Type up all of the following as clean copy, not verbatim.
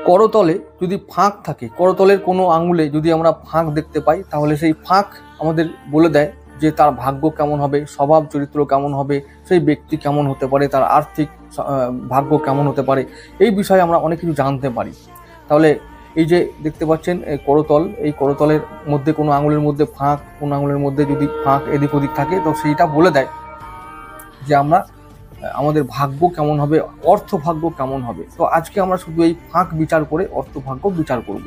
করতলে যদি ফাঁক থাকে, করতলের কোনো আঙুলে যদি আমরা ফাঁক দেখতে পাই, তাহলে সেই ফাঁক আমাদের বলে দেয় যে তার ভাগ্য কেমন হবে, স্বভাব চরিত্র কেমন হবে, সেই ব্যক্তি কেমন হতে পারে, তার আর্থিক ভাগ্য কেমন হতে পারে, এই বিষয়ে আমরা অনেক কিছু জানতে পারি। তাহলে এই যে দেখতে পাচ্ছেন করতল, এই করতলের মধ্যে কোনো আঙুলের মধ্যে ফাঁক, কোনো আঙুলের মধ্যে যদি ফাঁক এদিক ওদিক থাকে, তো সেইটা বলে দেয় যে আমরা আমাদের ভাগ্য কেমন হবে, অর্থ ভাগ্য কেমন হবে। তো আজকে আমরা শুধু এই ফাঁক বিচার করে অর্থ ভাগ্য বিচার করব।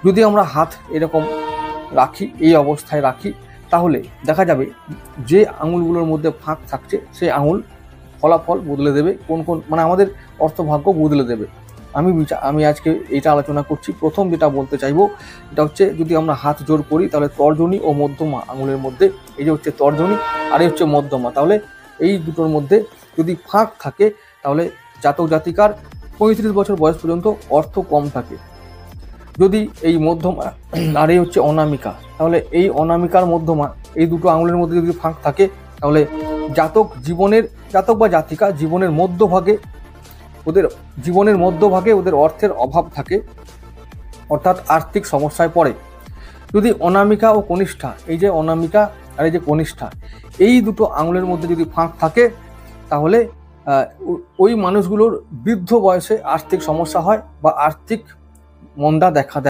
যদি আমরা হাত এরকম রাখি, এই অবস্থায় রাখি, তাহলে দেখা যাবে যে আঙুলগুলোর মধ্যে ফাঁক থাকছে সেই আঙুল ফলাফল বদলে দেবে, কোন কোন মানে আমাদের অর্থভাগ্য বদলে দেবে। আমি আজকে এটা আলোচনা করছি। প্রথম যেটা বলতে চাইবো, এটা হচ্ছে যদি আমরা হাত জোর করি, তাহলে তর্জনী ও মধ্যমা আঙুলের মধ্যে, এই যে হচ্ছে তর্জনী আর এই হচ্ছে মধ্যমা, তাহলে এই দুটোর মধ্যে যদি ফাঁক থাকে, তাহলে জাতক জাতিকার 35 বছর বয়স পর্যন্ত অর্থ কম থাকে। যদি এই মধ্যমা আর এই হচ্ছে অনামিকা, তাহলে এই অনামিকার মধ্যমা, এই দুটো আঙুলের মধ্যে যদি ফাঁক থাকে, তাহলে জাতক বা জাতিকা জীবনের মধ্যভাগে ওদের অর্থের অভাব থাকে, অর্থাৎ আর্থিক সমস্যায় পড়ে। যদি অনামিকা ও কনিষ্ঠা, এই যে অনামিকা আর এই যে কনিষ্ঠা, এই দুটো আঙুলের মধ্যে যদি ফাঁক থাকে, তাহলে ওই মানুষগুলোর বৃদ্ধ বয়সে আর্থিক সমস্যা হয় বা আর্থিক মন্দা দেখা দেয়।